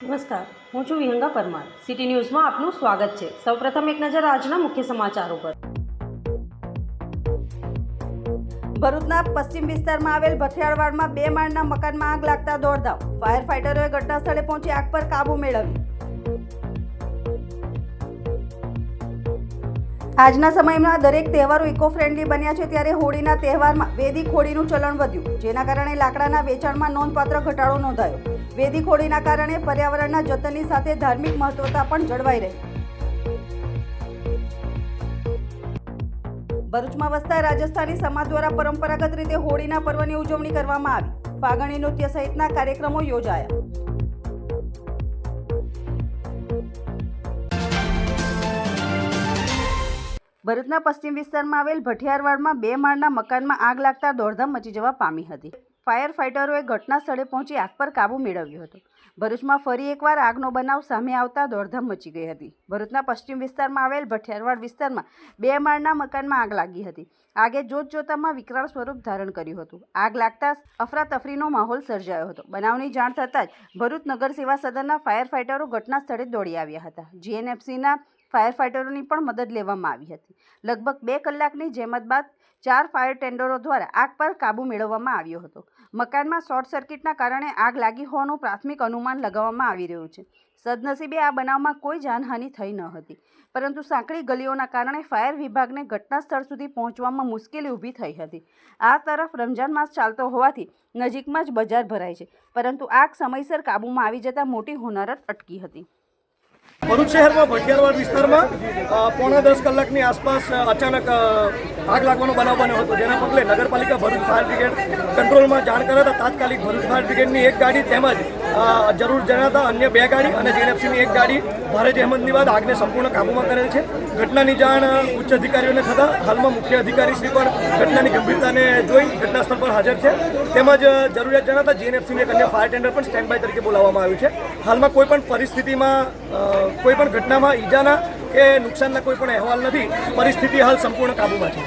નમસ્કાર, હું છું વિહંગા પરમાર. સિટી ન્યૂઝમાં આપનું સ્વાગત છે. સૌપ્રથમ એક નજર આજના મુખ્ય સમાચારો પર. ભરૂચના પશ્ચિમ વિસ્તારમાં આવેલ ભઠિયારવાડમાં 2 માળના મકાનમાં આગ લાગતા દોડધામ. ફાયર ફાઈટરોએ ઘટના સ્થળે પહોંચી આગ પર કાબુ મેળવ્યો. આજના સમયમાં દરેક તહેવારો ઇકો ફ્રેન્ડલી બન્યા છે, ત્યારે હોળીના તહેવારમાં વેદિક હોળીનું ચલણ વધ્યું, જેના કારણે લાકડાના વેચાણમાં નોંધપાત્ર ઘટાડો નોંધાયો. વેદિક હોળીના કારણે પર્યાવરણના જતનની સાથે ધાર્મિક મહત્વતા પણ જળવાઈ રહી. ભરૂચમાં વસતા રાજસ્થાની સમાજ દ્વારા પરંપરાગત રીતે હોળીના પર્વની ઉજવણી કરવામાં આવી. ફાગણી નૃત્ય સહિતના કાર્યક્રમો યોજાયા. ભરૂચના પશ્ચિમ વિસ્તારમાં આવેલ ભઠિયારવાડમાં 2 માળના મકાનમાં આગ લાગતા દોડધામ મચી જવા પામી હતી. ફાયર ફાઈટરોએ ઘટના સ્થળે પહોંચી આગ પર કાબુ મેળવ્યો હતો. ભરૂચમાં ફરી એકવાર આગનો બનાવ સામે આવતા દોડધામ મચી ગઈ હતી. ભરૂચના પશ્ચિમ વિસ્તારમાં આવેલ ભઠિયારવાડ વિસ્તારમાં 2 માળના મકાનમાં આગ લાગી હતી. આગે જોતજોતામાં વિકરાળ સ્વરૂપ ધારણ કર્યું હતું. આગ લાગતા અફરાતફરીનો માહોલ સર્જાયો હતો. બનાવની જાણ થતાં જ ભરૂચ નગર સેવા સદનના ફાયર ફાઈટરો ઘટના સ્થળે દોડી આવ્યા હતા. જીએનએફસીના ફાયર ફાઈટરોની પણ મદદ લેવામાં આવી હતી. લગભગ 2 કલાકની જહેમત બાદ 4 ફાયર ટેન્ડરો દ્વારા આગ પર કાબુ મેળવવામાં આવ્યો હતો. મકાનમાં શોર્ટ સર્કિટના કારણે આગ લાગી હોવાનું પ્રાથમિક અનુમાન લગાવવામાં આવી રહ્યું છે. સદનસીબે આ બનાવમાં કોઈ જાનહાનિ થઈ ન હતી, પરંતુ સાંકડી ગલીઓના કારણે ફાયર વિભાગને ઘટના સ્થળ સુધી પહોંચવામાં મુશ્કેલી ઊભી થઈ હતી. આ તરફ રમજાન માસ ચાલતો હોવાથી નજીકમાં જ બજાર ભરાય છે, પરંતુ આગ સમયસર કાબૂમાં આવી જતા મોટી હોનારત અટકી હતી. ભરૂચ શહેરમાં ભઠિયારવાડ વિસ્તારમાં 9:45 કલાકની આસપાસ અચાનક આગ લાગવાનો બનાવ બન્યો હતો, જેના પગલે નગરપાલિકા ભરૂચ ફાયર બ્રિગેડ કંટ્રોલમાં જાણ કરાતા તાત્કાલિક ભરૂચ ફાયર બ્રિગેડની એક ગાડી તેમજ જરૂર જણાતા અન્ય 2 ગાડી અને જીએનએફસીની એક ગાડી ભારે જહેમતની બાદ આગને સંપૂર્ણ કાબૂમાં કરેલ છે. ઘટનાની જાણ ઉચ્ચ અધિકારીઓને થતાં હાલમાં મુખ્ય અધિકારીશ્રી પણ ઘટનાની ગંભીરતાને જોઈ ઘટના સ્થળ પર હાજર છે. તેમજ જરૂરિયાત જણાતા જીએનએફસીની એક અન્ય ફાયર ટેન્ડર પણ સ્ટેન્ડ બાય તરીકે બોલાવવામાં આવ્યું છે. હાલમાં કોઈ પણ પરિસ્થિતિમાં કોઈ પણ ઘટનામાં ઈજાના કે નુકસાનના કોઈ પણ અહેવાલ નથી. પરિસ્થિતિ हाल संपूर्ण काबू में है।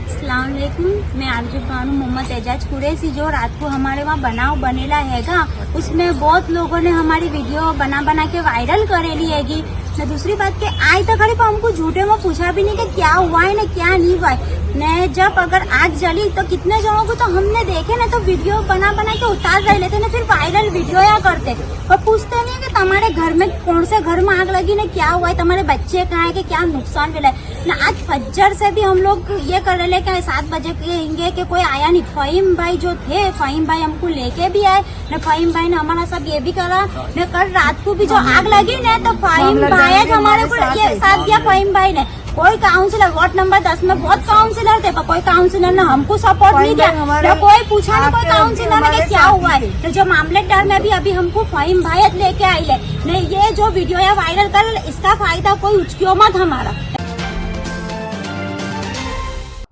अस्सलाम वालेकुम, मैं आरजू बानू मोहम्मद एजाज कुरैशी। जो रात को हमारे वहाँ बनाव बनेला हैगा, उसमें बहुत लोगों ने हमारी वीडियो बना के वायरल करेली हैगी। ने दूसरी बात के आए तो खड़ी पर हमको झूठे में पूछा भी नहीं कि क्या हुआ है ना क्या नहीं हुआ है। ने जब अगर आग जली तो कितने जनों को तो हमने देखे ना तो वीडियो बना के उतार रहे लेते ना, फिर वायरल वीडियो या करते और पूछते नहीं कि तुम्हारे घर में कौन से घर में आग लगी ना क्या हुआ है, तुम्हारे बच्चे कहाँ है, कि क्या नुकसान मिला है ना। आज फज्जर से भी हम लोग ये कर रहे कि 7 बजे कहेंगे कि कोई आया नहीं। फहीम भाई जो थे, फहीम भाई हमको लेके भी आए न, फहीम भाई ने हमारा सब ये भी करा न। कल रात को भी जो आग लगी ना तो फहीम भाई हमारे को ये साथ दिया। फहीम भाई ने कोई काउंसिलर वार्ड नंबर 10 में बहुत काउंसिलर थे, पर कोई काउंसिलर ने हमको सपोर्ट नहीं किया, कोई पूछा नहीं कोई काउंसिलर ने कि क्या हुआ है। तो जो मामलेदार में भी अभी हमको फहीम भाई लेके आई ले नहीं। ये जो वीडियो या वायरल कर, इसका फायदा कोई उचकियो मत हमारा।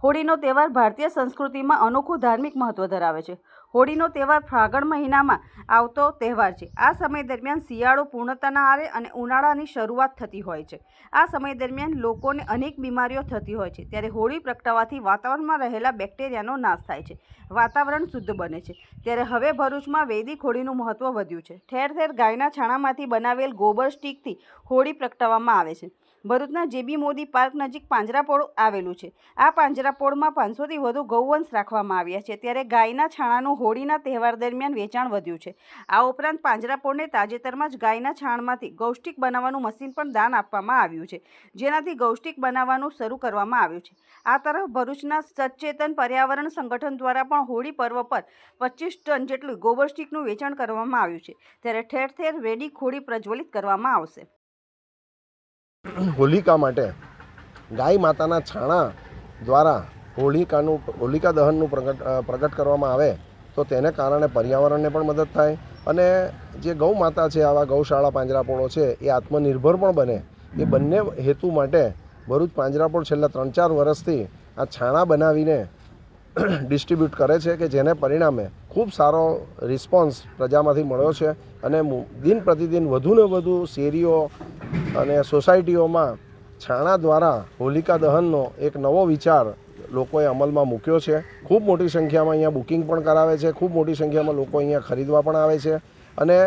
હોળીનો તહેવાર ભારતીય સંસ્કૃતિમાં અનોખું ધાર્મિક મહત્વ ધરાવે છે. હોળીનો તહેવાર ફાગણ મહિનામાં આવતો તહેવાર છે. આ સમય દરમિયાન શિયાળો પૂર્ણતાના આરે અને ઉનાળાની શરૂઆત થતી હોય છે. આ સમય દરમિયાન લોકોને અનેક બીમારીઓ થતી હોય છે, ત્યારે હોળી પ્રગટાવવાથી વાતાવરણમાં રહેલા બેક્ટેરિયાનો નાશ થાય છે, વાતાવરણ શુદ્ધ બને છે. ત્યારે હવે ભરૂચમાં વૈદિક હોળીનું મહત્વ વધ્યું છે. ઠેર ઠેર ગાયના છાણામાંથી બનાવેલ ગોબર સ્ટીકથી હોળી પ્રગટાવવામાં આવે છે. ભરૂચના જેબી મોદી પાર્ક નજીક પાંજરાપોળ આવેલું છે. આ પાંજરાપોળમાં 500થી વધુ ગૌવંશ રાખવામાં આવ્યા છે. ત્યારે ગાયના છાણાનું હોળીના તહેવાર દરમિયાન વેચાણ વધ્યું છે. આ ઉપરાંત પાંજરાપોળને તાજેતરમાં જ ગાયના છાણમાંથી ગૌષ્ટિક બનાવવાનું મશીન પણ દાન આપવામાં આવ્યું છે, જેનાથી ગૌષ્ટિક બનાવવાનું શરૂ કરવામાં આવ્યું છે. આ તરફ ભરૂચના સચેતન પર્યાવરણ સંગઠન દ્વારા પણ હોળી પર્વ પર 25 ટન જેટલું ગોબર સ્ટીકનું વેચાણ કરવામાં આવ્યું છે. ત્યારે ઠેર ઠેર વેદિક હોળી પ્રજ્વલિત કરવામાં આવશે. હોલિકા માટે ગાય માતાના છાણા દ્વારા હોલિકા દહનનું પ્રગટ કરવામાં આવે તો તેને કારણે પર્યાવરણને પણ મદદ થાય અને જે ગૌ માતા છે, આવા ગૌશાળા પાંજરાપોળો છે, એ આત્મનિર્ભર પણ બને. એ બંને હેતુ માટે ભરૂચ પાંજરાપોળ છેલ્લા 3-4 વર્ષથી આ છાણા બનાવીને ડિસ્ટ્રીબ્યુટ કરે છે, કે જેને પરિણામે ખૂબ સારો રિસ્પોન્સ પ્રજામાંથી મળ્યો છે અને દિન પ્રતિદિન વધુને વધુ શેરીઓ અને સોસાયટીઓમાં છાણા દ્વારા હોલિકા દહનનો એક નવો વિચાર લોકોએ અમલમાં મૂક્યો છે. ખૂબ મોટી સંખ્યામાં અહીંયા બુકિંગ પણ કરાવે છે, ખૂબ મોટી સંખ્યામાં લોકો અહીંયા ખરીદવા પણ આવે છે અને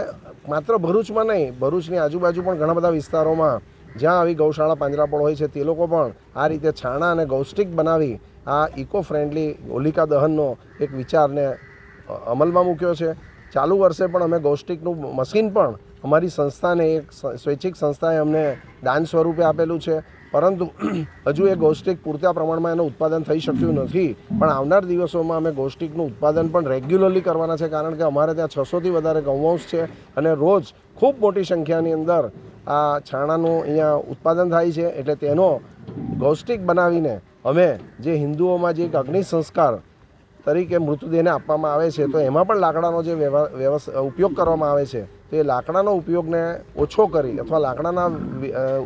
માત્ર ભરૂચમાં નહીં, ભરૂચની આજુબાજુ પણ ઘણા બધા વિસ્તારોમાં જ્યાં આવી ગૌશાળા પાંજરાપોળ હોય છે તે લોકો પણ આ રીતે છાણા અને ગૌસ્ટિક બનાવી આ ઇકો ફ્રેન્ડલી હોલિકા દહનનો એક વિચારને અમલમાં મૂક્યો છે. ચાલુ વર્ષે પણ અમે ગૌસ્ટિકનું મશીન પણ અમારી સંસ્થાને, એક સ્વૈચ્છિક સંસ્થાએ અમને દાન સ્વરૂપે આપેલું છે, પરંતુ હજુ એ ગૌસ્ટિક પૂરતા પ્રમાણમાં એનું ઉત્પાદન થઈ શક્યું નથી. પણ આવનાર દિવસોમાં અમે ગૌસ્ટિકનું ઉત્પાદન પણ રેગ્યુલરલી કરવાના છે, કારણ કે અમારે ત્યાં 600થી વધારે ગૌવંશ છે અને રોજ ખૂબ મોટી સંખ્યાની અંદર આ છાણાનું અહીંયા ઉત્પાદન થાય છે. એટલે તેનો ગૌસ્ટિક બનાવીને અમે જે હિન્દુઓમાં જે એક અગ્નિ સંસ્કાર તરીકે મૃતદેહને આપવામાં આવે છે, તો એમાં પણ લાકડાનો જે ઉપયોગ કરવામાં આવે છે, તો એ લાકડાનો ઉપયોગને ઓછો કરી અથવા લાકડાના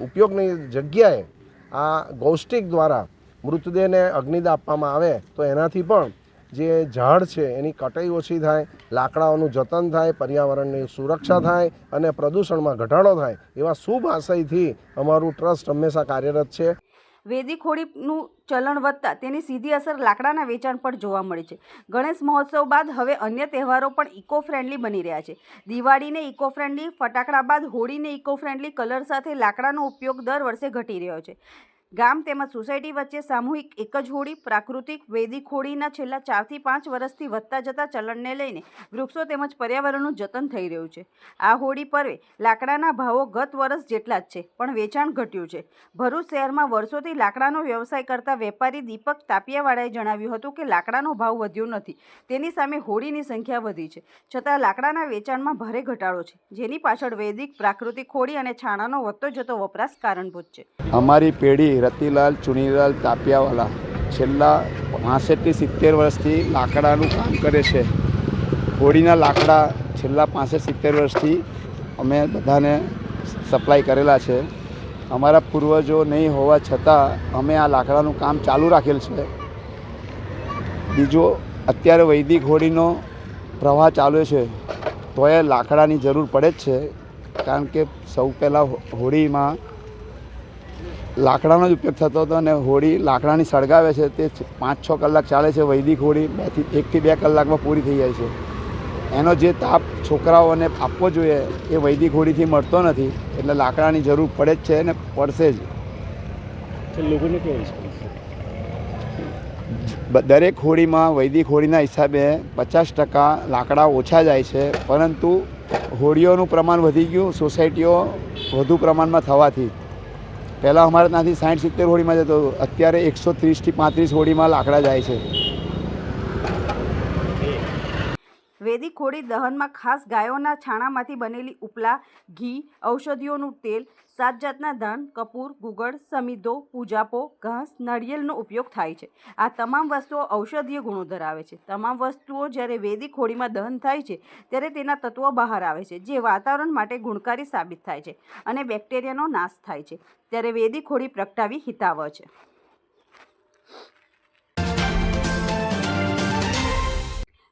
ઉપયોગની જગ્યાએ આ ગૌસ્ટિક દ્વારા મૃતદેહને અગ્નિદાહ આપવામાં આવે તો એનાથી પણ જે ઝાડ છે એની કટાઈ ઓછી થાય, લાકડાઓનું જતન થાય, પર્યાવરણની સુરક્ષા થાય અને પ્રદૂષણમાં ઘટાડો થાય, એવા શુભ આશયથી અમારું ટ્રસ્ટ હંમેશા કાર્યરત છે. વૈદિક હોળીનું ચલણ વધતા તેની સીધી અસર લાકડાના વેચાણ પર જોવા મળી છે. ગણેશ મહોત્સવ બાદ હવે અન્ય તહેવારો પણ ઇકો ફ્રેન્ડલી બની રહ્યા છે. દિવાળીને ઇકો ફ્રેન્ડલી ફટાકડા બાદ હોળીને ઇકો ફ્રેન્ડલી કલર સાથે લાકડાનો ઉપયોગ દર વર્ષે ઘટી રહ્યો છે. ગામ તેમજ સોસાયટી વચ્ચે સામૂહિક એક જ હોળી, પ્રાકૃતિક વૈદિક હોળીના છેલ્લા 4 થી 5 વર્ષથી વધતા જતા ચલણને લઈને વૃક્ષો તેમજ પર્યાવરણનું જતન થઈ રહ્યું છે. આ હોળી પર્વે લાકડાના ભાવો ગત વર્ષ જેટલા જ છે, પણ વેચાણ ઘટ્યું છે. ભરૂચ શહેરમાં વર્ષોથી લાકડાનો વ્યવસાય કરતા વેપારી દીપક તાપિયાવાળાએ જણાવ્યું હતું કે લાકડાનો ભાવ વધ્યો નથી, તેની સામે હોળીની સંખ્યા વધી છે, છતાં લાકડાના વેચાણમાં ભારે ઘટાડો છે, જેની પાછળ વૈદિક, પ્રાકૃતિક હોળી અને છાણાનો વધતો જતો વપરાશ કારણભૂત છે. અમારી પેઢી રતિલાલ ચુનીલાલ તાપિયાવાલા છેલ્લા 65 થી 70 વર્ષથી લાકડાનું કામ કરે છે. હોળીના લાકડા છેલ્લા 65-70 વર્ષથી અમે બધાને સપ્લાય કરેલા છે. અમારા પૂર્વજો નહીં હોવા છતાં અમે આ લાકડાનું કામ ચાલુ રાખેલ છે. બીજો, અત્યારે વૈદિક હોળીનો પ્રવાહ ચાલ્યો છે, તો એ લાકડાની જરૂર પડે જ છે, કારણ કે સૌ પહેલાં હોળીમાં લાકડાનો જ ઉપયોગ થતો હતો અને હોળી લાકડાની સળગાવે છે તે 5-6 કલાક ચાલે છે. વૈદિક હોળી 1 થી 2 કલાકમાં પૂરી થઈ જાય છે. એનો જે તાપ છોકરાઓને આપવો જોઈએ એ વૈદિક હોળીથી મળતો નથી, એટલે લાકડાની જરૂર પડે જ છે અને પડશે જ. લોકોને કેવું દરેક હોળીમાં વૈદિક હોળીના હિસાબે 50% લાકડા ઓછા જાય છે, પરંતુ હોળીઓનું પ્રમાણ વધી ગયું સોસાયટીઓ વધુ પ્રમાણમાં થવાથી. પહેલાં અમારે ત્યાંથી 60-70 હોળીમાં જતો, અત્યારે 130 થી 35 હોળીમાં લાકડા જાય છે. વૈદિક હોળી દહનમાં ખાસ ગાયોના છાણામાંથી બનેલી ઉપલા, ઘી, ઔષધિઓનું તેલ, 7 જાતના ધાન, કપૂર, ગુગળ, સમિધો, પૂજાપો, ઘાસ, નાળિયેરનો ઉપયોગ થાય છે. આ તમામ વસ્તુઓ ઔષધીય ગુણો ધરાવે છે. તમામ વસ્તુઓ જ્યારે વૈદિક હોળીમાં દહન થાય છે ત્યારે તેના તત્વો બહાર આવે છે, જે વાતાવરણ માટે ગુણકારી સાબિત થાય છે અને બેક્ટેરિયાનો નાશ થાય છે. ત્યારે વૈદિક હોળી પ્રગટાવી હિતાવહ છે.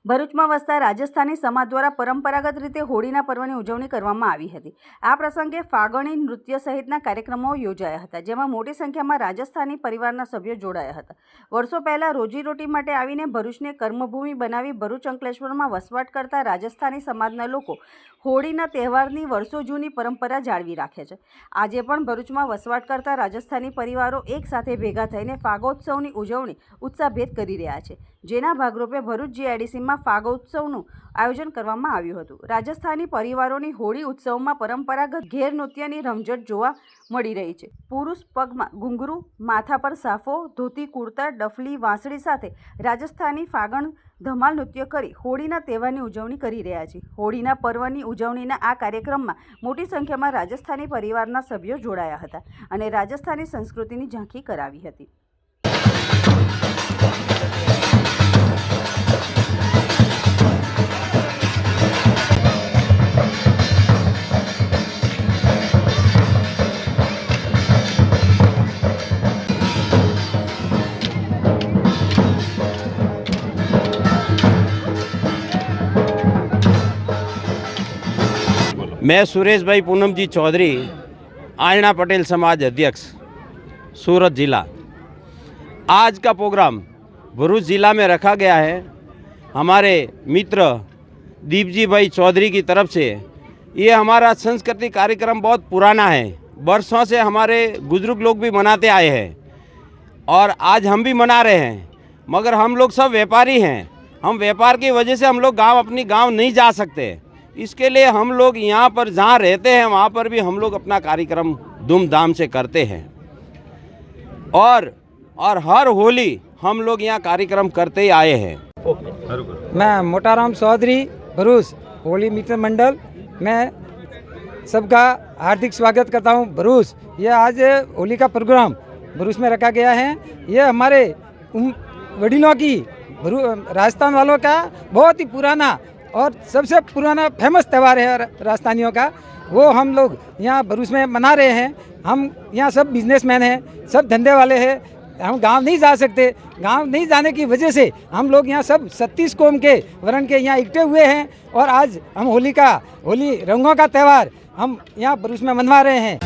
ભરૂચમાં વસતા રાજસ્થાની સમાજ દ્વારા પરંપરાગત રીતે હોળીના પર્વની ઉજવણી કરવામાં આવી હતી. આ પ્રસંગે ફાગણી નૃત્ય સહિતના કાર્યક્રમો યોજાયા હતા, જેમાં મોટી સંખ્યામાં રાજસ્થાની પરિવારના સભ્યો જોડાયા હતા. વર્ષો પહેલાં રોજીરોટી માટે આવીને ભરૂચને કર્મભૂમિ બનાવી ભરૂચ અંકલેશ્વરમાં વસવાટ કરતા રાજસ્થાની સમાજના લોકો હોળીના તહેવારની વર્ષો જૂની પરંપરા જાળવી રાખે છે. આજે પણ ભરૂચમાં વસવાટ કરતા રાજસ્થાની પરિવારો એક સાથે ભેગા થઈને ફાગોત્સવની ઉજવણી ઉત્સાહભેર કરી રહ્યા છે, જેના ભાગરૂપે ભરૂચ જીઆઈડીસીમાં ફાગોત્સવનું આયોજન કરવામાં આવ્યું હતું. રાજસ્થાની પરિવારોની હોળી ઉત્સવમાં પરંપરાગત ઘેર નૃત્યની રમઝટ જોવા મળી રહી છે. પુરુષ પગમાં ઘૂંઘરું, માથા પર સાફો, ધોતી, કુર્તા, ડફલી, વાંસળી સાથે રાજસ્થાની ફાગણ ધમાલ નૃત્ય કરી હોળીના તહેવારની ઉજવણી કરી રહ્યા છે. હોળીના પર્વની ઉજવણીના આ કાર્યક્રમમાં મોટી સંખ્યામાં રાજસ્થાની પરિવારના સભ્યો જોડાયા હતા અને રાજસ્થાની સંસ્કૃતિની ઝાંખી કરાવી હતી. मैं सुरेश भाई पूनम जी चौधरी, आयना पटेल समाज अध्यक्ष, सूरत जिला। आज का प्रोग्राम भरूच ज़िला में रखा गया है। हमारे मित्र दीप जी भाई चौधरी की तरफ से ये हमारा संस्कृति कार्यक्रम बहुत पुराना है, वर्षों से हमारे बुजुर्ग लोग भी मनाते आए हैं और आज हम भी मना रहे हैं। मगर हम लोग सब व्यापारी हैं, हम व्यापार की वजह से हम लोग अपनी गांव नहीं जा सकते। इसके लिए हम लोग यहाँ पर जहाँ रहते हैं वहाँ पर भी हम लोग अपना कार्यक्रम धूमधाम से करते हैं और हर होली हम लोग यहाँ कार्यक्रम करते ही आए हैं। मैं मोटाराम चौधरी भरूच होली मित्र मंडल, मैं सबका हार्दिक स्वागत करता हूँ भरूच। ये आज होली का प्रोग्राम भरूच में रखा गया है। ये हमारे वडीलों की राजस्थान वालों का बहुत ही पुराना और सबसे पुराना फेमस त्यौहार है राजस्थानियों का, वो हम लोग यहाँ भरूच में मना रहे हैं। हम यहाँ सब बिजनेसमैन हैं, सब धंधे वाले हैं, हम गांव नहीं जा सकते। गांव नहीं जाने की वजह से हम लोग यहाँ सब 36 कौम के वर्ण के यहाँ इकट्ठे हुए हैं और आज हम होली रंगों का त्यौहार हम यहाँ भरूच में मनवा रहे हैं।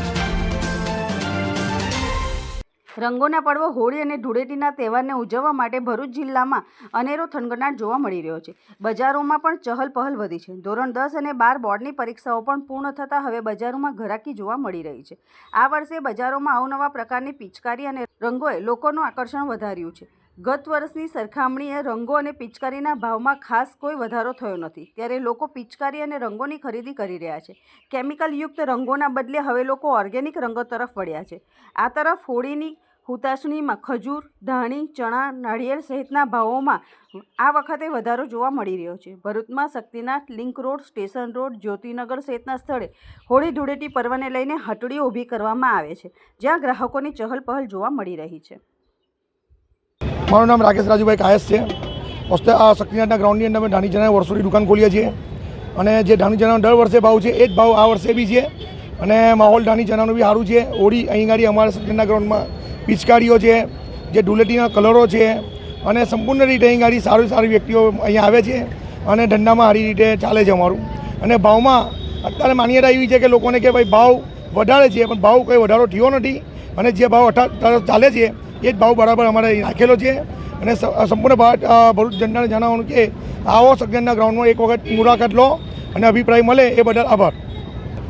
રંગોના પર્વ હોળી અને ધૂળેટીના તહેવારને ઉજવવા માટે ભરૂચ જિલ્લામાં અનેરો થનગનાટ જોવા મળી રહ્યો છે। બજારોમાં પણ ચહલપહલ વધી છે। ધોરણ 10 અને 12 બોર્ડની પરીક્ષાઓ પણ પૂર્ણ થતાં હવે બજારોમાં ઘરાકી જોવા મળી રહી છે। આ વર્ષે બજારોમાં અવનવા પ્રકારની પિચકારી અને રંગોએ લોકોનું આકર્ષણ વધાર્યું છે। ગત વર્ષની સરખામણીએ રંગો અને પિચકારીના ભાવમાં ખાસ કોઈ વધારો થયો નથી, ત્યારે લોકો પિચકારી અને રંગોની ખરીદી કરી રહ્યા છે। કેમિકલયુક્ત રંગોના બદલે હવે લોકો ઓર્ગેનિક રંગો તરફ વળ્યા છે। આ તરફ હોળીની હુતાશણીમાં ખજૂર, ધાણી, ચણા, નાળિયેર સહિતના ભાવોમાં આ વખતે વધારો જોવા મળી રહ્યો છે। ભરૂચમાં Shaktinath, link road, station road, Jyotinagar સહિતના સ્થળે હોળી ધૂળેટી પર્વને લઈને હટડીઓ ઊભી કરવામાં આવે છે, જ્યાં ગ્રાહકોની ચહલપહલ જોવા મળી રહી છે। મારું નામ રાકેશ રાજુભાઈ કાયસ છે। શક્તિનાથના ગ્રાઉન્ડની અંદર અમે ધાણી ચણાની વર્ષોની દુકાન ખોલીએ છીએ અને જે ધાણી ચણાનો દર વર્ષે ભાવ છે એ જ ભાવ આ વર્ષે બી છે અને માહોલ ધાણી ચણાનું બી સારું છે। હોળી અહીં ગાડી અમારા શક્તિનાથના ગ્રાઉન્ડમાં પિચકારીઓ છે, જે ધૂળેટીના કલરો છે અને સંપૂર્ણ રીતે અહીં ગાડી સારી વ્યક્તિઓ અહીંયા આવે છે અને ધંધામાં સારી રીતે ચાલે છે અમારું। અને ભાવમાં અત્યારે માન્યતા એવી છે કે લોકોને કે ભાઈ ભાવ વધારે છે, પણ ભાવ કોઈ વધારો થયો નથી અને જે ભાવ ચાલે છે એ જ ભાવ બરાબર અમારે રાખેલો છે। અને સંપૂર્ણ ભરૂચ જનતાને જણાવવાનું કે આવો શક્તિનાથના ગ્રાઉન્ડમાં એક વખત મુલાકાત લો અને અભિપ્રાય મળે એ બદલ આભાર।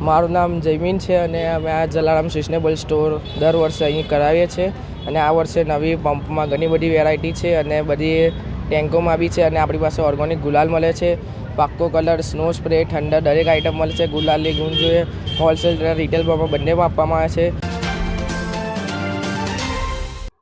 મારું નામ જયમીન છે અને અમે આ જલારામ સિઝનેબલ સ્ટોર દર વર્ષે અહીં કરાવીએ છીએ અને આ વર્ષે નવી પંપમાં ઘણી બધી વેરાયટી છે અને બધી ટેન્કોમાં બી છે અને આપણી પાસે ઓર્ગેનિક ગુલાલ મળે છે, પાક્કો કલર, સ્નો સ્પ્રે, ઠંડા દરેક આઇટમ મળે છે। ગુલાલની ગુણ જોઈએ હોલસેલ રિટેલ ભાવમાં બંનેમાં આપવામાં આવે છે।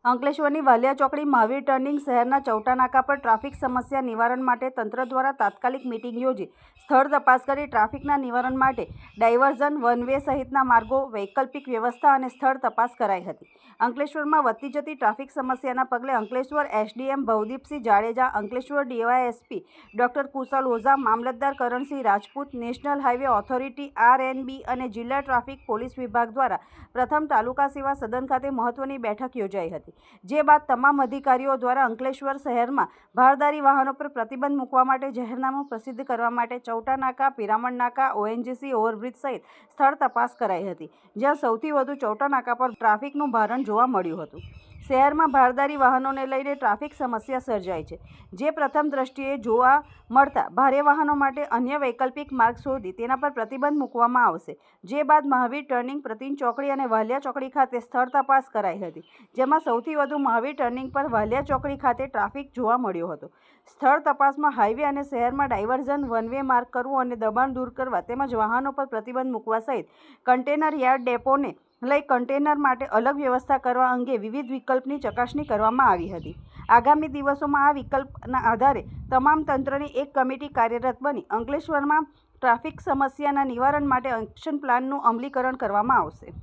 અંકલેશ્વરની વાલિયા ચોકડી મહાવીર ટર્નિંગ શહેરના ચૌટા નાકા પર ટ્રાફિક સમસ્યા નિવારણ માટે તંત્ર દ્વારા તાત્કાલિક મિટિંગ યોજી સ્થળ તપાસ કરી ટ્રાફિકના નિવારણ માટે ડાયવર્ઝન, વન વે સહિતના માર્ગો, વૈકલ્પિક વ્યવસ્થા અને સ્થળ તપાસ કરાઈ હતી। અંકલેશ્વરમાં વધતી જતી ટ્રાફિક સમસ્યાના પગલે Ankleshwar SDM Bhavdipsinh Jadeja, Ankleshwar DYSP doctor Kushal Ojha, મામલતદાર Karansinh Rajput, national highway authority RNB અને જિલ્લા ટ્રાફિક પોલીસ વિભાગ દ્વારા પ્રથમ તાલુકા સેવા સદન ખાતે મહત્વની બેઠક યોજાઈ હતી। જે બાદ તમામ અધિકારીઓ દ્વારા અંકલેશ્વર શહેરમાં ભારદારી વાહનો પર પ્રતિબંધ મૂકવા માટે જાહેરનામું પ્રસિદ્ધ કરવા માટે ચૌટા નાકા, પિરામણ નાકા, ONGC ઓવરબ્રિજ સહિત સ્થળ તપાસ કરાઈ હતી, જ્યાં સૌથી વધુ ચૌટા નાકા પર ટ્રાફિકનું ભારણ જોવા મળ્યું હતું। શહેરમાં ભારદારી વાહનોને લઈને ટ્રાફિક સમસ્યા સર્જાઈ છે, જે પ્રથમ દ્રષ્ટિએ જોવા મળતા ભારે વાહનો માટે અન્ય વૈકલ્પિક માર્ગ શોધી તેના પર પ્રતિબંધ મૂકવામાં આવશે। જે બાદ મહાવીર ટર્નિંગ, પ્રતિન ચોકડી અને વાલિયા ચોકડી ખાતે સ્થળ તપાસ કરાઈ હતી, જેમાં સૌથી વધુ મહાવીર ટર્નિંગ પર વાલિયા ચોકડી ખાતે ટ્રાફિક જોવા મળ્યો હતો। સ્થળ તપાસમાં હાઈવે અને શહેરમાં ડાયવર્ઝન, વન વે માર્ગ કરવું અને દબાણ દૂર કરવા તેમજ વાહનો પર પ્રતિબંધ મૂકવા સહિત કન્ટેનર યાર્ડ ડેપોને લઈ કન્ટેનર માટે અલગ વ્યવસ્થા કરવા અંગે વિવિધ વિકલ્પની ચકાસણી કરવામાં આવી હતી। આગામી દિવસોમાં આ વિકલ્પના આધારે તમામ તંત્રની એક કમિટી કાર્યરત બની અંકલેશ્વરમાં ટ્રાફિક સમસ્યાના નિવારણ માટે એક્શન પ્લાનનું અમલીકરણ કરવામાં આવશે।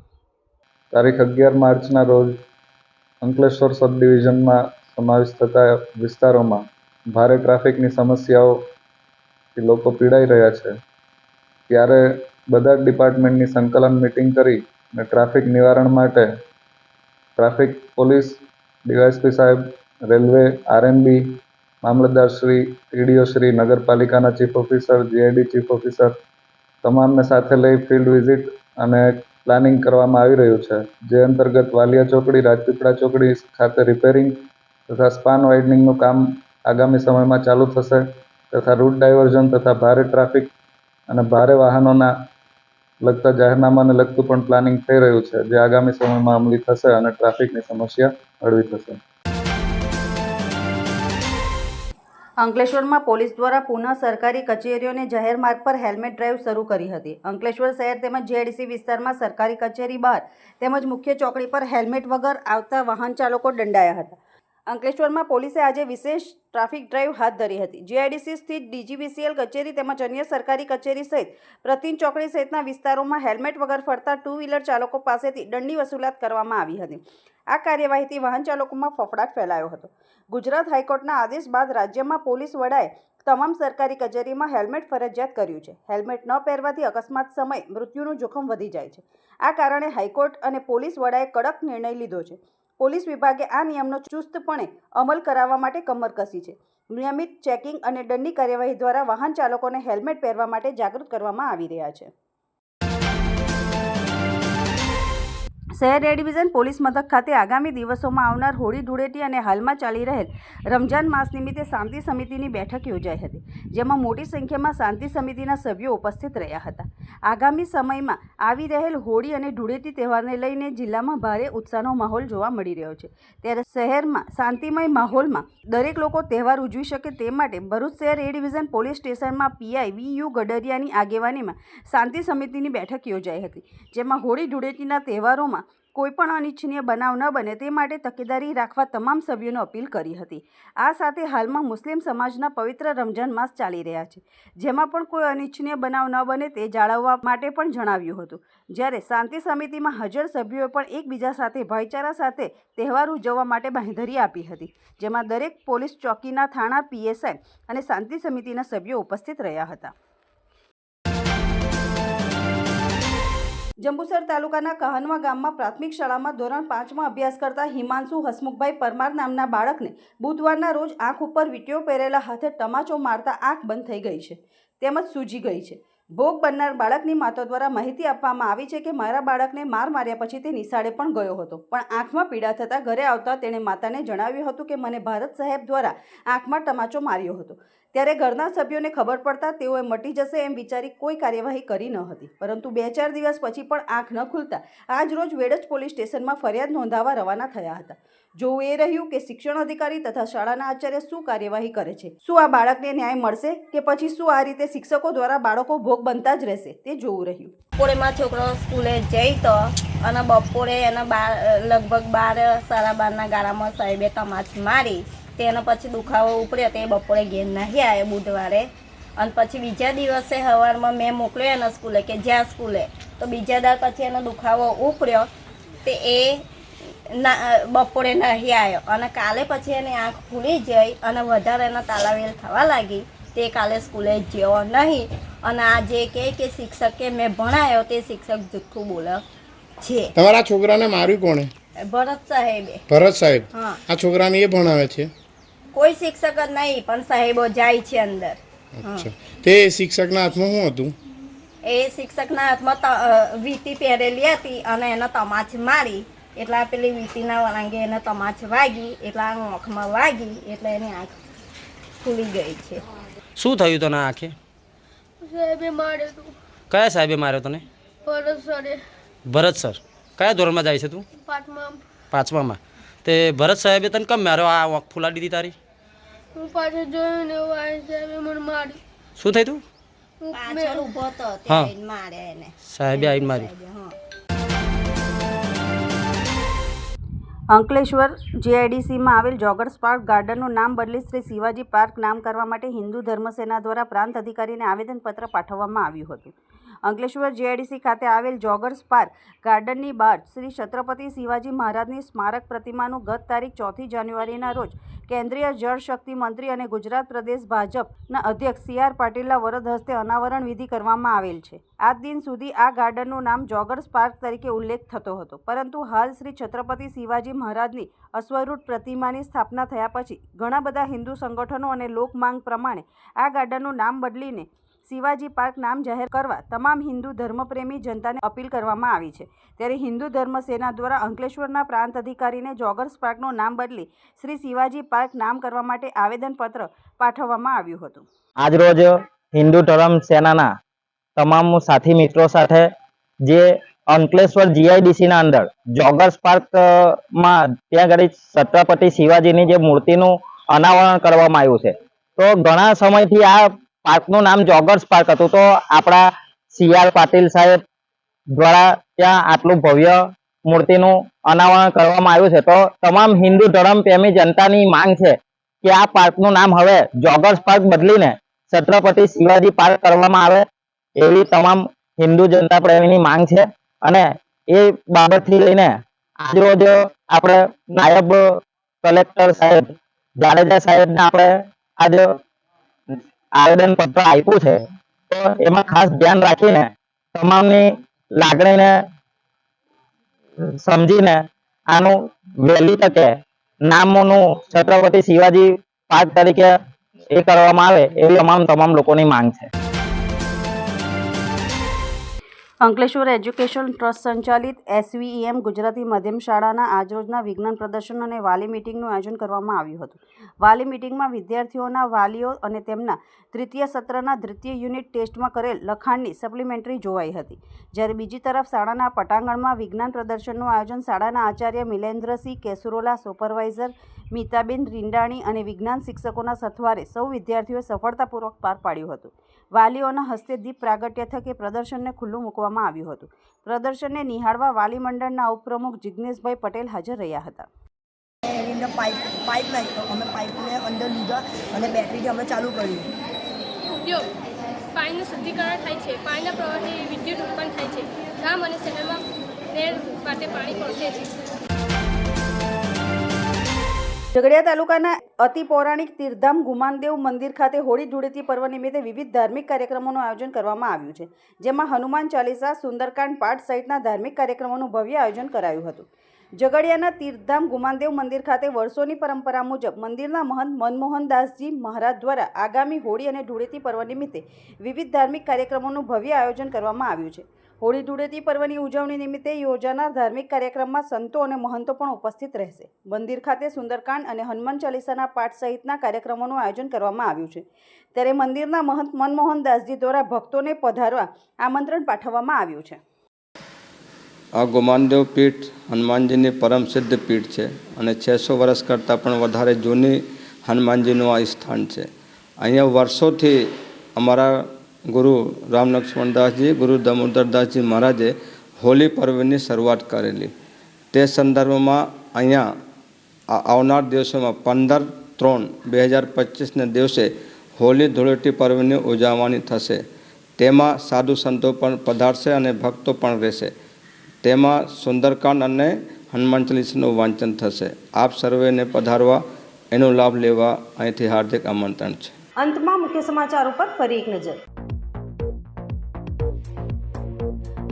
તારીખ 11 માર્ચના રોજ અંકલેશ્વર સબ ડિવિઝનમાં સમાવેશ થતા વિસ્તારોમાં ભારે ટ્રાફિકની સમસ્યાઓથી લોકો પીડાઈ રહ્યા છે, ત્યારે બધા જ ડિપાર્ટમેન્ટની સંકલન મિટિંગ કરી અને ટ્રાફિક નિવારણ માટે ટ્રાફિક પોલીસ, ડીવાયએસપી સાહેબ, રેલવે, RNB, મામલતદાર શ્રી, TDO શ્રી, નગરપાલિકાના chief officer, GID chief officer તમામને સાથે લઈ ફિલ્ડ વિઝિટ અને પ્લાનિંગ કરવામાં આવી રહ્યું છે, જે અંતર્ગત વાલિયા ચોકડી, રાજપીપળા ચોકડી ખાતે રિપેરિંગ તથા સ્પાન વાઇડનિંગનું કામ આગામી સમયમાં ચાલુ થશે તથા રૂટ ડાયવર્ઝન તથા ભારે ટ્રાફિક અને ભારે વાહનોના લગતા જાહેરનામાને લગતું પણ પ્લાનિંગ થઈ રહ્યું છે, જે આગામી સમયમાં અમલી થશે અને ટ્રાફિકની સમસ્યા હળવી થશે. અંકલેશ્વરમાં પોલીસ દ્વારા પુનઃ સરકારી કચેરીઓ અને જાહેર માર્ગ પર હેલ્મેટ ડ્રાઈવ શરૂ કરી હતી. અંકલેશ્વર શહેર તેમજ જીઆઈડીસી વિસ્તારમાં સરકારી કચેરી બહાર તેમજ મુખ્ય ચોકડી પર હેલ્મેટ વગર આવતા વાહન ચાલકો દંડાયા હતા. અંકલેશ્વરમાં પોલીસે આજે વિશેષ ટ્રાફિક ડ્રાઈવ હાથ ધરી હતી. જીઆઈડીસી સ્થિત ડીજીવીસીએલ કચેરી તેમજ અન્ય સરકારી કચેરી સહિત પ્રતિન ચોકડી સહિતના વિસ્તારોમાં હેલ્મેટ વગર ફરતા 2 વ્હીલર ચાલકો પાસેથી દંડની વસૂલાત કરવામાં આવી હતી. આ કાર્યવાહીથી વાહન ચાલકોમાં ફફડાટ ફેલાયો હતો. ગુજરાત હાઈકોર્ટના આદેશ બાદ રાજ્યમાં પોલીસ વડાએ તમામ સરકારી કચેરીમાં હેલ્મેટ ફરજિયાત કર્યું છે. હેલ્મેટ ન પહેરવાથી અકસ્માત સમયે મૃત્યુનું જોખમ વધી જાય છે. આ કારણે હાઈકોર્ટ અને પોલીસ વડાએ કડક નિર્ણય લીધો છે. પોલીસ વિભાગે આ નિયમનો ચુસ્તપણે અમલ કરાવવા માટે કમર કસી છે. નિયમિત ચેકિંગ અને દંડની કાર્યવાહી દ્વારા વાહન ચાલકોને હેલ્મેટ પહેરવા માટે જાગૃત કરવામાં આવી રહ્યા છે. શહેર એ ડિવિઝન પોલીસ મથક ખાતે આગામી દિવસોમાં આવનાર હોળી ધૂળેટી અને હાલમાં ચાલી રહેલ રમજાન માસ નિમિત્તે શાંતિ સમિતિની બેઠક યોજાઈ હતી, જેમાં મોટી સંખ્યામાં શાંતિ સમિતિના સભ્યો ઉપસ્થિત રહ્યા હતા. આગામી સમયમાં આવી રહેલ હોળી અને ધૂળેટી તહેવારને લઈને જિલ્લામાં ભારે ઉત્સાહનો માહોલ જોવા મળી રહ્યો છે. ત્યારે શહેરમાં શાંતિમય માહોલમાં દરેક લોકો તહેવાર ઉજવી શકે તે માટે ભરૂચ શહેર એ ડિવિઝન પોલીસ સ્ટેશનમાં પીઆઈ વી.યુ. ગડરિયાની આગેવાનીમાં શાંતિ સમિતિની બેઠક યોજાઈ હતી, જેમાં હોળી ધૂળેટીના તહેવારોમાં કોઈપણ અનિચ્છનીય બનાવ ન બને તે માટે તકેદારી રાખવા તમામ સભ્યોને અપીલ કરી હતી. આ સાથે હાલમાં મુસ્લિમ સમાજના પવિત્ર રમજાન માસ ચાલી રહ્યા છે, જેમાં પણ કોઈ અનિચ્છનીય બનાવ ન બને તે જાળવવા માટે પણ જણાવ્યું હતું. જ્યારે શાંતિ સમિતિમાં હાજર સભ્યોએ પણ એકબીજા સાથે ભાઈચારા સાથે તહેવાર ઉજવવા માટે બાંહેધરી આપી હતી, જેમાં દરેક પોલીસ ચોકીના થાણા પીએસઆઈ અને શાંતિ સમિતિના સભ્યો ઉપસ્થિત રહ્યા હતા. જંબુસર તાલુકાના કહાનવા ગામમાં પ્રાથમિક શાળામાં ધોરણ 5માં અભ્યાસ કરતા હિમાંશુ હસમુખભાઈ પરમાર નામના બાળકને બુધવારના રોજ આંખ ઉપર વીંટીઓ પહેરેલા હાથે તમાચો મારતા આંખ બંધ થઈ ગઈ છે તેમજ સૂજી ગઈ છે. ભોગ બનનાર બાળકની માતા દ્વારા માહિતી આપવામાં આવી છે કે મારા બાળકને માર માર્યા પછી તે નિશાળે પણ ગયો હતો, પણ આંખમાં પીડા થતાં ઘરે આવતા તેણે માતાને જણાવ્યું હતું કે મને ભારત સાહેબ દ્વારા આંખમાં તમાચો માર્યો હતો. ત્યારે ઘરના સભ્યોને ખબર પડતા તેઓએ મટી જશે એમ વિચારી કોઈ કાર્યવાહી કરી ન હતી, પરંતુ 2-4 દિવસ પછી પણ આંખ ન ખુલતા આજ રોજ વેડજ પોલીસ સ્ટેશનમાં ફરિયાદ નોંધાવવા રવાના થયા હતા. જોવું એ રહ્યું કે શિક્ષણ અધિકારી તથા શાળાના આચાર્ય શું કાર્યવાહી કરે છે. શું આ બાળકને ન્યાય મળશે કે પછી શું આ રીતે શિક્ષકો દ્વારા બાળકો ભોગ બનતા જ રહેશે તે જોવું રહ્યું. બપોરેમાં છોકરો સ્કૂલે જઈ તો અને બપોરે એના લગભગ 12-12:30 ગાળામાં સાહેબે તમાચ મારી, તેનો પછી દુખાવો ઉપડ્યો તે બપોરે ઘેર નહીં આવ્યો બુધવારે. અને પછી બીજા દિવસે સવારમાં મેં મોકલ્યો એના સ્કૂલે કે જ્યાં સ્કૂલે, તો બીજા દાડ પછી એનો દુખાવો ઉપડ્યો તે એ બપોરે નહીં આવ્યો અને કાલે પછી એની આંખ ખુલી જઈ અને વધારે એનો તાલાવેલ થવા લાગી. તે કાલે સ્કૂલે ગયો નહીં અને આ જે કે શિક્ષકે મેં ભણાયો તે શિક્ષક જુઠ્ઠું બોલે છે. તમારા છોકરાને માર્યું કોણે? ભરત સાહેબે. ભરત સાહેબ? હા. આ છોકરાને એ ભણાવે છે? કોઈ શિક્ષક જ નહીં, પણ સાહેબો જાય છે અંદર. અચ્છા, તે શિક્ષકના હાથમાં શું હતું? એ શિક્ષકના હાથમાં વીંટી પહેરેલી હતી અને એને તમાચ મારી, એટલે પેલી વીંટીના વળાંગે એને તમાચ વાગી, એટલે આંખમાં વાગી, એટલે એની આંખ ખુલી ગઈ છે. શું થયું તને આંખે? સાહેબે માર્યો તું. કયા સાહેબે માર્યો તને? ભરત સરે. ભરત સર? કયા ધોરણમાં જાય છે તું? 5મામાં. તે ભરત સાહેબે તને કેમ માર્યો? આ આંખ ફૂલાડી દીધી તારી? હું પાછળ જોયું ને સાહેબે મને મારી. શું થયું તું? પાછળ ઊભો તો ત્યારે માર્યા એને. સાહેબે આવીને મારી. અંકલેશ્વર જીઆઈડીસીમાં આવેલ જોગર્સ પાર્ક ગાર્ડનનું નામ બદલી શ્રી શિવાજી પાર્ક નામ કરવા માટે હિન્દુ ધર્મસેના દ્વારા પ્રાંત અધિકારીને આવેદનપત્ર પાઠવવામાં આવ્યું હતું. અંકલેશ્વર જીઆઈડીસી ખાતે આવેલ જોગર્સ પાર્ક ગાર્ડનની બહાર શ્રી છત્રપતિ શિવાજી મહારાજની સ્મારક પ્રતિમાનું ગત તારીખ 4 જાન્યુઆરીના રોજ કેન્દ્રીય જળ શક્તિ મંત્રી અને ગુજરાત પ્રદેશ ભાજપના અધ્યક્ષ સી.આર. પાટીલના વરદ હસ્તે અનાવરણ વિધિ કરવામાં આવેલ છે. આજ દિન સુધી આ ગાર્ડનનું નામ જોગર્સ પાર્ક તરીકે ઉલ્લેખ થતો હતો, પરંતુ હાલ શ્રી છત્રપતિ શિવાજી મહારાજની અશ્વરૂઢ પ્રતિમાની સ્થાપના થયા પછી ઘણા બધા હિન્દુ સંગઠનો અને લોક માંગ પ્રમાણે આ ગાર્ડનનું નામ બદલીને શિવાજી પાર્ક નામ જાહેર કરવા તમામ હિન્દુ ધર્મપ્રેમી જનતાને અપીલ કરવામાં આવી છે. ત્યારે હિન્દુ ધર્મ સેના દ્વારા અંકલેશ્વરના પ્રાંત અધિકારીને જોગર્સ પાર્કનું નામ બદલી શ્રી શિવાજી પાર્ક નામ કરવા માટે આવેદનપત્ર પાઠવવામાં આવ્યું હતું. આજરોજ હિન્દુ ધર્મ સેનાના તમામ સાથી મિત્રો સાથે જે અંકલેશ્વર જીઆઈડીસીના અંદર જોગર્સ પાર્કમાં ત્યાં આગળ છત્રપતિ શિવાજીની જે મૂર્તિનું અનાવરણ કરવામાં આવ્યું છે. તો ઘણા સમયથી આ પાર્કનું નામ જોગર્સ પાર્ક હતું. તો આપણા CR પાટીલ સાહેબ દ્વારા ત્યાં આટલું ભવ્ય મૂર્તિનું અનાવરણ કરવામાં આવ્યું છે. તો તમામ હિન્દુ ધર્મ પ્રેમી જનતાની માંગ છે કે આ પાર્કનું નામ હવે જોગર્સ પાર્ક બદલીને છત્રપતિ શિવાજી પાર્ક કરવામાં આવે એવી તમામ હિન્દુ જનતા પ્રેમીની માંગ છે. અને એ બાબતથી લઈને આજરોજ આપણે નાયબ કલેક્ટર સાહેબ જાડેજા સાહેબને આપણે આજે આવેદન પત્ર આપ્યું છે. તો એમાં ખાસ ધ્યાન રાખીને તમામની લાગણીને સમજીને આનું વહેલી તકે નામનું છત્રપતિ શિવાજી પાર્ક તરીકે એ કરવામાં આવે એવી તમામ લોકોની માંગ છે. અંકલેશ્વર એજ્યુકેશન ટ્રસ્ટ સંચાલિત SVEM ગુજરાતી માધ્યમ શાળાના આજરોજના વિજ્ઞાન પ્રદર્શન અને વાલી મિટિંગનું આયોજન કરવામાં આવ્યું હતું. વાલી મિટિંગમાં વિદ્યાર્થીઓના વાલીઓ અને તેમના તૃતીય સત્રના દ્વિતીય યુનિટ ટેસ્ટમાં કરેલ લખાણની સપ્લિમેન્ટરી જોવાઈ હતી. જ્યારે બીજી તરફ શાળાના પટાંગણમાં વિજ્ઞાન પ્રદર્શનનું આયોજન શાળાના આચાર્ય મિલેન્દ્રસિંહ કેસુરોલા, સુપરવાઇઝર મીતાબેન રીંડાણી અને વિજ્ઞાન શિક્ષકોના સથવારે સૌ વિદ્યાર્થીઓએ સફળતાપૂર્વક પાર પાડ્યું હતું. વાલીઓના હસ્તે દીપ પ્રાગટ્ય થકી પ્રદર્શનને ખુલ્લું મૂકવામાં આવ્યું હતું. પ્રદર્શનને નિહાળવા વાલી મંડળના ઉપપ્રમુખ જિજ્ઞેશભાઈ પટેલ હાજર રહ્યા હતા. એની અંદર પાઇપ નાખી તો અમે પાઇપને અંદર લીધા અને બેટરીથી અમે ચાલુ કર્યું. ઉપયોગ પાણીનું શુદ્ધિકરણ થાય છે. પાણીના પ્રવાહથી વિદ્યુત ઉત્પન્ન થાય છે. ગામ અને શહેરમાં નેર માટે પાણી પહોંચે છે. ઝઘડિયા તાલુકાના અતિ પૌરાણિક તીર્થધામ ગુમાનદેવ મંદિર ખાતે હોળી ધૂળેટી પર્વ નિમિત્તે વિવિધ ધાર્મિક કાર્યક્રમોનું આયોજન કરવામાં આવ્યું છે. જેમાં હનુમાન ચાલીસા, સુંદરકાંડ પાઠ સહિતના ધાર્મિક કાર્યક્રમોનું ભવ્ય આયોજન કરાયું હતું. ઝઘડિયાના તીર્થધામ ગુમાનદેવ મંદિર ખાતે વર્ષોની પરંપરા મુજબ મંદિરના મહંત મનમોહનદાસજી મહારાજ દ્વારા આગામી હોળી અને ધૂળેટી પર્વ નિમિત્તે વિવિધ ધાર્મિક કાર્યક્રમોનું ભવ્ય આયોજન કરવામાં આવ્યું છે. હોળી ધૂળેટી પર્વની ઉજવણી નિમિત્તે યોજાનાર ધાર્મિક કાર્યક્રમમાં સંતો અને મહંતો પણ ઉપસ્થિત રહેશે. મંદિર ખાતે સુંદરકાંડ અને હનુમાન ચાલીસાના પાઠ સહિતના કાર્યક્રમોનું આયોજન કરવામાં આવ્યું છે. ત્યારે મંદિરના મહંત મનમોહનદાસજી દ્વારા ભક્તોને પધારવા આમંત્રણ પાઠવવામાં આવ્યું છે. આ ગુમાનદેવ પીઠ હનુમાનજીની પરમ સિદ્ધ પીઠ છે અને 600 વર્ષ કરતાં પણ વધારે જૂની હનુમાનજીનું આ સ્થાન છે. અહીંયા વર્ષોથી અમારા ગુરુ રામ લક્ષ્મણદાસજી, ગુરુ દામોદરદાસજી મહારાજે હોળી પર્વની શરૂઆત કરેલી. તે સંદર્ભમાં અહીંયા આવનાર દિવસોમાં 15/3/2025ના દિવસે હોળી ધૂળેટી પર્વની ઉજવણી થશે. તેમાં સાધુ સંતો પણ પધારશે અને ભક્તો પણ રહેશે. તેમાં સુંદરકાંડ અને હનુમાન ચાલીસાનું વાંચન થશે. આપ સર્વેને પધારવા, એનો લાભ લેવા અહીંથી હાર્દિક આમંત્રણ છે. અંતમાં મુખ્ય સમાચાર ઉપર ફરી એક નજર.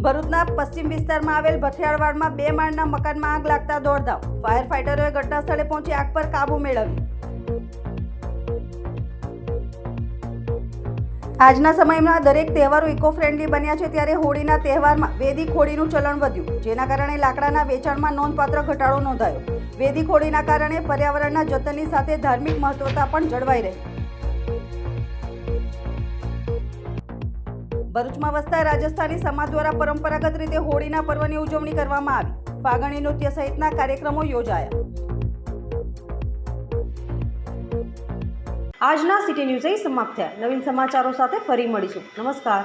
ભરૂચના પશ્ચિમ વિસ્તારમાં આવેલ ભઠિયારવાડમાં 2 માળના મકાનમાં આગ લાગતા દોડધામ. ફાયર ફાઈટરોએ ઘટના સ્થળે પહોંચી આગ પર કાબુ મેળવ્યો. આજના સમયમાં દરેક તહેવારો ઇકો ફ્રેન્ડલી બન્યા છે, ત્યારે હોળીના તહેવારમાં વૈદિક હોળીનું ચલણ વધ્યું, જેના કારણે લાકડાના વેચાણમાં નોંધપાત્ર ઘટાડો નોંધાયો. વૈદિક હોળીના કારણે પર્યાવરણના જતનની સાથે ધાર્મિક મહત્વતા પણ જળવાઈ રહી. ભરૂચમાં વસતા રાજસ્થાની સમાજ દ્વારા પરંપરાગત રીતે હોળીના પર્વની ઉજવણી કરવામાં આવી. ફાગણી નૃત્ય સહિતના કાર્યક્રમો યોજાયા. આજના સિટી ન્યૂઝ સમાપ્ત થયા. નવીન સમાચારો સાથે ફરી મળીશું. નમસ્કાર.